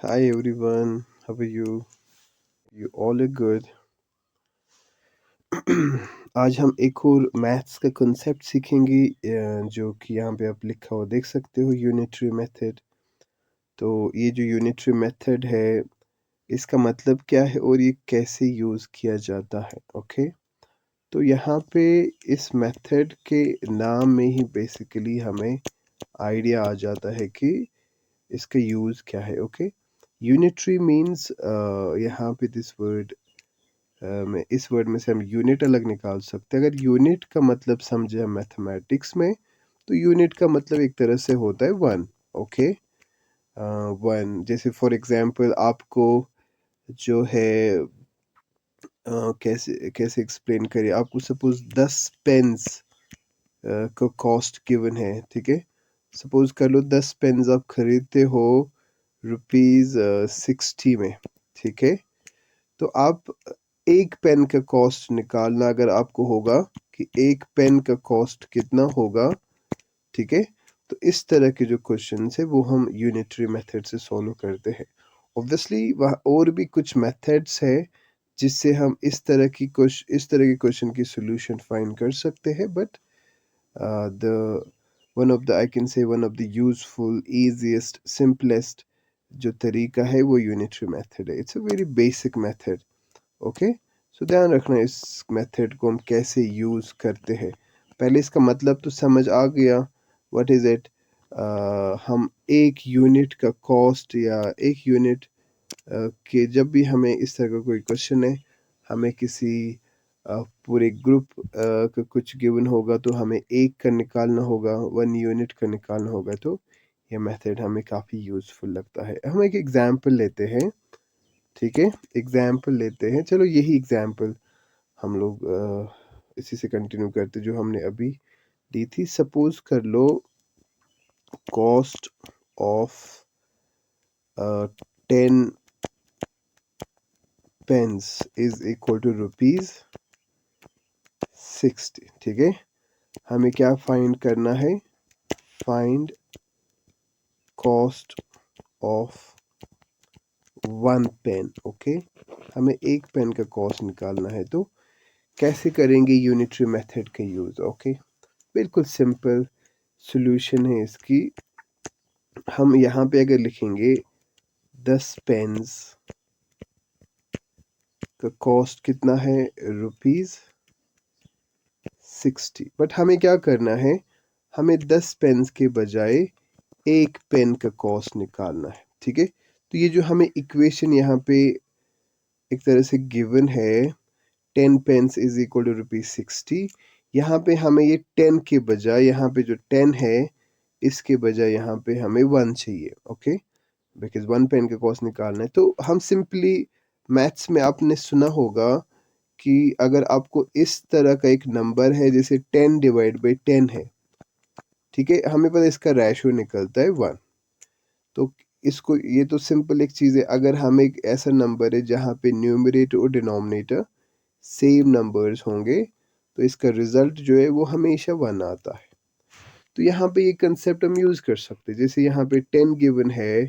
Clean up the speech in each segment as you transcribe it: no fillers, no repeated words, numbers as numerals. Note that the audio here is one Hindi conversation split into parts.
Hi everyone, how are you? You all are good. आज हम एक और मैथ्स का concept सीखेंगे जो कि यहाँ पे आप लिखा हुआ देख सकते हो यूनिटरी मेथड। तो ये जो यूनिटरी मेथड है इसका मतलब क्या है और ये कैसे यूज़ किया जाता है, ओके? तो यहाँ पे इस मेथड के नाम में ही बेसिकली हमें आइडिया आ जाता है कि इसका यूज़ क्या है, ओके? यूनिटरी मीन्स यहाँ पे दिस वर्ड में इस वर्ड में से हम यूनिट अलग निकाल सकते हैं। अगर यूनिट का मतलब समझे हम मैथमेटिक्स में, तो यूनिट का मतलब एक तरह से होता है वन, ओके? वन जैसे फॉर एग्जांपल आपको जो है कैसे कैसे एक्सप्लेन करें, आपको सपोज 10 पेन्स का कॉस्ट गिवन है, ठीक है? सपोज कर लो 10 पेन्स आप खरीदते हो रुपीज़ 60 में, ठीक है? तो आप एक पेन का कॉस्ट निकालना अगर आपको होगा कि एक पेन का कॉस्ट कितना होगा, ठीक है? तो इस तरह के जो क्वेश्चन है वो हम यूनिटरी मेथड से सॉल्व करते हैं। ऑब्वियसली वहाँ और भी कुछ मेथड्स है जिससे हम इस तरह के क्वेश्चन की सॉल्यूशन फाइंड कर सकते हैं, but the one of the useful easiest simplest जो तरीका है वो यूनिटरी मेथड है। It's a very basic method, okay? So ध्यान रखना इस मेथड को हम कैसे यूज़ करते हैं। पहले इसका मतलब तो समझ आ गया, व्हाट इज़ इट? हम एक यूनिट का कॉस्ट या एक यूनिट के जब भी हमें इस तरह का कोई क्वेश्चन है, हमें किसी पूरे ग्रुप का कुछ गिवन होगा तो हमें एक का निकालना होगा, वन यूनिट का निकालना होगा, तो ये मेथड हमें काफ़ी यूज़फुल लगता है। हम एक एग्जांपल लेते हैं, ठीक है? एग्जाम्पल लेते हैं, चलो यही एग्जाम्पल हम लोग इसी से कंटिन्यू करते जो हमने अभी दी थी। सपोज कर लो cost of 10 pens is equal to rupees 60, ठीक है? हमें क्या फाइंड करना है? Find cost of one pen, okay? हमें एक पेन का कॉस्ट निकालना है, तो कैसे करेंगे यूनिटरी मेथड का यूज़, ओके? बिल्कुल सिंपल सॉल्यूशन है इसकी। हम यहाँ पे अगर लिखेंगे 10 पेन्स का कॉस्ट कितना है? रुपीज़ 60। बट हमें क्या करना है? हमें 10 पेन्स के बजाय एक पेन का कॉस्ट निकालना है, ठीक है? तो ये जो हमें इक्वेशन यहाँ पे एक तरह से गिवन है, 10 pens is equal to rupees 60, यहाँ पे हमें ये 10 के बजाय यहाँ पे जो 10 है इसके बजाय यहाँ पे हमें 1 चाहिए, ओके? बिकॉज वन पेन का कॉस्ट निकालना है। तो हम सिंपली मैथ्स में आपने सुना होगा कि अगर आपको इस तरह का एक नंबर है जैसे 10 डिवाइड बाई 10 है, ठीक है? हमें पता है इसका रेशियो निकलता है 1। तो इसको ये तो सिंपल एक चीज़ है। अगर हम एक ऐसा नंबर है जहाँ पे न्यूमरेटर और डिनोमिनेटर सेम नंबर्स होंगे तो इसका रिजल्ट जो है वो हमेशा 1 आता है। तो यहाँ पे ये कंसेप्ट हम यूज़ कर सकते हैं। जैसे यहाँ पे 10 गिवन है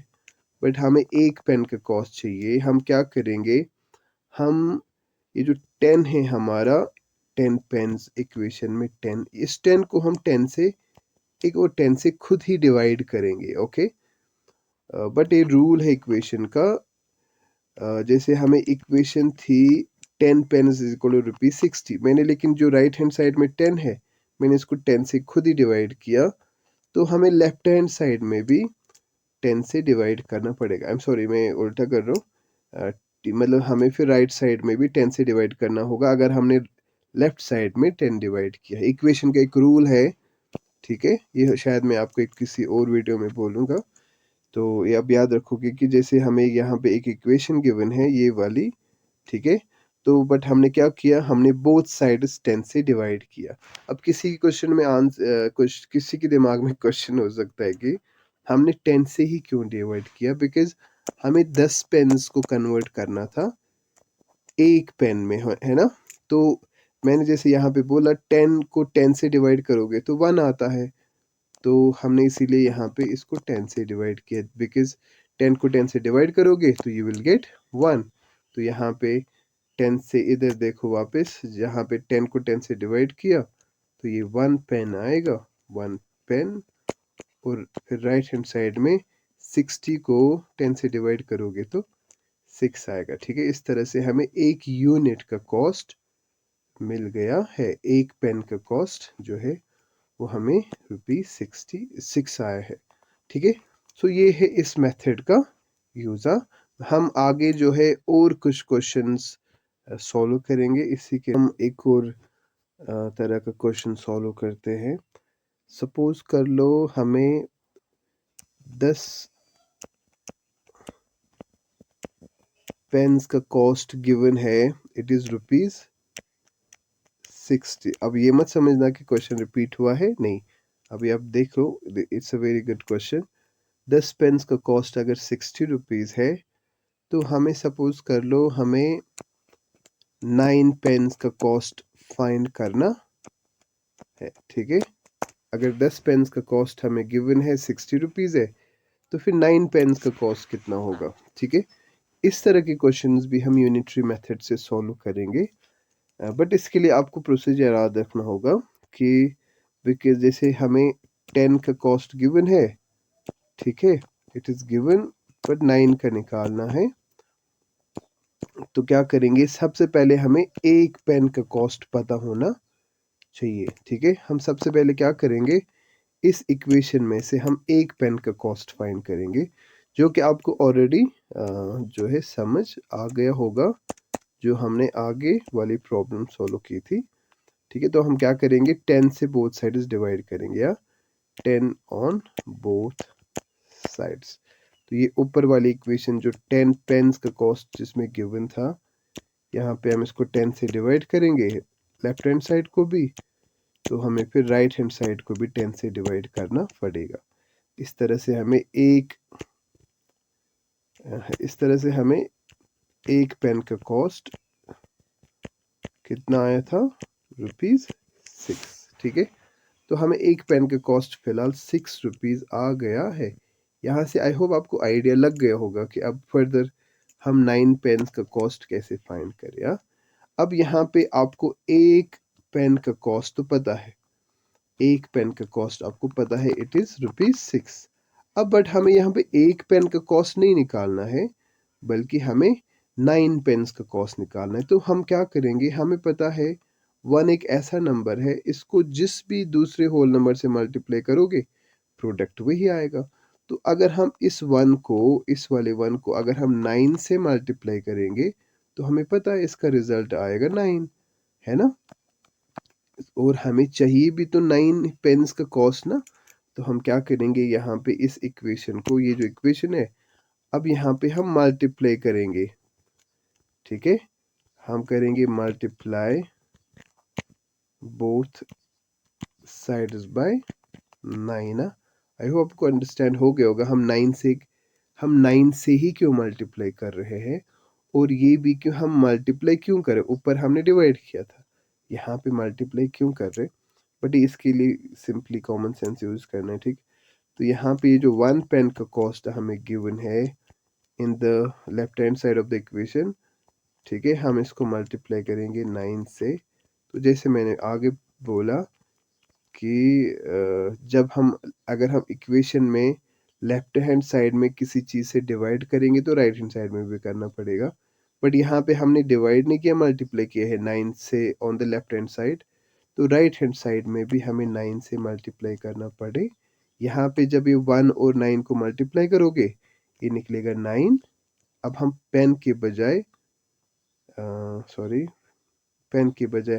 बट हमें एक पेन का कॉस्ट चाहिए। हम क्या करेंगे? हम ये जो 10 है हमारा, 10 पेन्स इक्वेशन में 10, इस 10 को हम 10 से एक और 10 से खुद ही डिवाइड करेंगे, ओके? बट ये रूल है इक्वेशन का। जैसे हमें इक्वेशन थी 10 pens is equal to rupees 60, मैंने लेकिन जो राइट हैंड साइड में 10 है मैंने इसको 10 से खुद ही डिवाइड किया, तो हमें लेफ्ट हैंड साइड में भी 10 से डिवाइड करना पड़ेगा। आई एम सॉरी, मैं उल्टा कर रहा हूँ। मतलब हमें फिर राइट साइड में भी 10 से डिवाइड करना होगा अगर हमने लेफ्ट साइड में 10 डिवाइड किया है। इक्वेशन का एक रूल है, ठीक है? ये शायद मैं आपको एक किसी और वीडियो में बोलूँगा। तो ये आप याद रखोगे कि जैसे हमें यहाँ पे एक इक्वेशन गिवन है ये वाली, ठीक है? तो बट हमने क्या किया? हमने बोथ साइड्स 10 से डिवाइड किया। अब किसी क्वेश्चन में कुछ किसी के दिमाग में क्वेश्चन हो सकता है कि हमने 10 से ही क्यों डिवाइड किया? बिकॉज हमें 10 पेन्स को कन्वर्ट करना था एक पेन में, है ना? तो मैंने जैसे यहाँ पे बोला 10 को 10 से डिवाइड करोगे तो 1 आता है। तो हमने इसीलिए यहाँ पे इसको 10 से डिवाइड किया, बिकॉज 10 को 10 से डिवाइड करोगे तो यू विल गेट 1। तो यहाँ पे 10 से इधर देखो वापस, यहाँ पे 10 को 10 से डिवाइड किया तो ये 1 पेन आएगा, 1 पेन। और फिर राइट हैंड साइड में 60 को 10 से डिवाइड करोगे तो 6 आएगा। ठीक है, इस तरह से हमें एक यूनिट का कॉस्ट मिल गया है। एक पेन का कॉस्ट जो है वो हमें ₹66 आया है। ठीक है, सो ये है इस मेथड का यूज़र। हम आगे जो है और कुछ क्वेश्चंस सॉल्व करेंगे। इसी के हम एक और तरह का क्वेश्चन सॉल्व करते हैं। सपोज कर लो हमें 10 पेन्स का कॉस्ट गिवन है, इट इज़ ₹60। अब ये मत समझना कि क्वेश्चन रिपीट हुआ है, नहीं। अभी आप देखो, it's a very good question. 10 pens का कॉस्ट अगर ₹60 है तो हमें सपोज कर लो हमें 9 पेन्स का कॉस्ट फाइंड करना है। ठीक है, अगर 10 पेन्स का कॉस्ट हमें गिवन है ₹60 है तो फिर 9 पेन्स का कॉस्ट कितना होगा। ठीक है, इस तरह के क्वेश्चंस भी हम यूनिटरी मेथड से सॉल्व करेंगे। बट इसके लिए आपको प्रोसीजर याद रखना होगा कि बिकॉज जैसे हमें 10 का कॉस्ट गिवन है, ठीक है, इट इज़ गिवन, बट 9 का निकालना है। तो क्या करेंगे, सबसे पहले हमें एक पेन का कॉस्ट पता होना चाहिए। ठीक है, हम सबसे पहले क्या करेंगे, इस इक्वेशन में से हम एक पेन का कॉस्ट फाइंड करेंगे, जो कि आपको ऑलरेडी जो है समझ आ गया होगा, जो हमने आगे वाली प्रॉब्लम सॉल्व की थी। ठीक है, तो हम क्या करेंगे, 10 से बोथ साइड्स डिवाइड करेंगे, या 10 ऑन बोथ साइड्स। तो ये ऊपर वाली इक्वेशन जो 10 पेन्स का कॉस्ट जिसमें गिवन था, यहाँ पे हम इसको 10 से डिवाइड करेंगे लेफ्ट हैंड साइड को भी, तो हमें फिर राइट हैंड साइड को भी 10 से डिवाइड करना पड़ेगा। इस तरह से हमें एक पेन का कॉस्ट कितना आया था, ₹6। ठीक है, तो हमें एक पेन का कॉस्ट फिलहाल ₹6 आ गया है। यहाँ से आई होप आपको आइडिया लग गया होगा कि अब फर्दर हम 9 पेन्स का कॉस्ट कैसे फाइंड करें। अब यहाँ पे आपको एक पेन का कॉस्ट तो पता है, एक पेन का कॉस्ट आपको पता है, इट इज़ ₹6। अब बट हमें यहाँ पे एक पेन का कॉस्ट नहीं निकालना है, बल्कि हमें 9 पेन्स का कॉस्ट निकालना है। तो हम क्या करेंगे, हमें पता है 1 एक ऐसा नंबर है, इसको जिस भी दूसरे होल नंबर से मल्टीप्लाई करोगे प्रोडक्ट वही आएगा। तो अगर हम इस वाले 1 को अगर हम 9 से मल्टीप्लाई करेंगे तो हमें पता है इसका रिजल्ट आएगा 9, है ना। और हमें चाहिए भी तो 9 पेन्स का कॉस्ट ना। तो हम क्या करेंगे, यहाँ पे इस इक्वेशन को, ये जो इक्वेशन है, अब यहाँ पे हम मल्टीप्लाई करेंगे। ठीक है, हम करेंगे multiply both sides by 9। I hope आपको अंडरस्टैंड हो गया होगा हम 9 से ही क्यों मल्टीप्लाई कर रहे हैं, और ये भी क्यों हम मल्टीप्लाई क्यों करें, ऊपर हमने डिवाइड किया था, यहाँ पे मल्टीप्लाई क्यों कर रहे। बट इसके लिए सिंपली कॉमन सेंस यूज़ करना है। ठीक, तो यहाँ पे ये जो 1 पेन का कॉस्ट हमें गिवन है in the left hand side of the equation, ठीक है, हम इसको मल्टीप्लाई करेंगे 9 से। तो जैसे मैंने आगे बोला कि अगर हम इक्वेशन में लेफ्ट हैंड साइड में किसी चीज़ से डिवाइड करेंगे तो राइट हैंड साइड में भी करना पड़ेगा। बट यहाँ पे हमने डिवाइड नहीं किया, मल्टीप्लाई किया है 9 से on the left hand side, तो राइट हैंड साइड में भी हमें 9 से मल्टीप्लाई करना पड़े। यहाँ पे जब ये 1 और 9 को मल्टीप्लाई करोगे ये निकलेगा 9। अब हम पेन के बजाय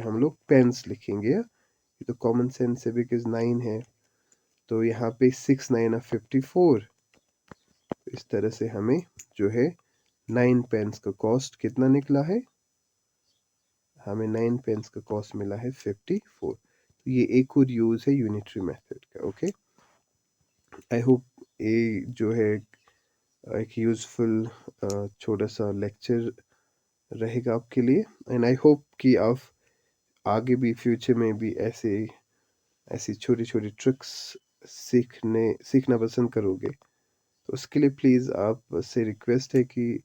हम लोग पेन्स लिखेंगे। ये तो कॉमन सेंस है बिकॉज 9 है, तो यहाँ पे 6 9 54। इस तरह से हमें जो है 9 पेन्स का कॉस्ट कितना निकला है, हमें 9 पेन्स का कॉस्ट मिला है 54। तो ये एक और यूज़ है यूनिटरी मेथड का। ओके, आई होप ये जो है एक यूज़फुल छोटा सा लेक्चर रहेगा आपके लिए, एंड आई होप कि आप आगे भी फ्यूचर में भी ऐसी छोटी छोटी ट्रिक्स सीखना पसंद करोगे। तो उसके लिए प्लीज़ आप से रिक्वेस्ट है कि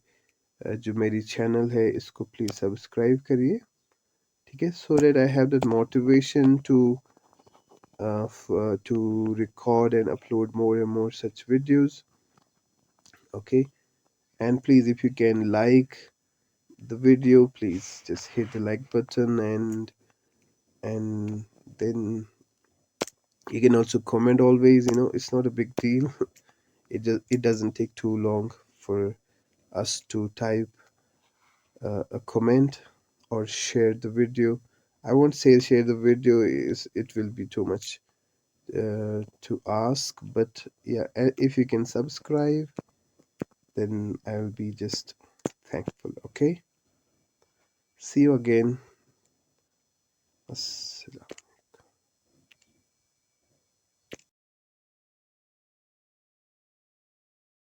जो मेरी चैनल है इसको प्लीज़ सब्सक्राइब करिए, ठीक है? So that I have that motivation to record and upload more and more such videos. Okay, and please, if you can like the video, please just hit the like button, and then you can also comment always. It's not a big deal. It doesn't take too long for us to type a comment or share the video. I won't say share the video, is it will be too much to ask, but yeah, if you can subscribe, then I will be just thankful. Okay, see you again. Assalam.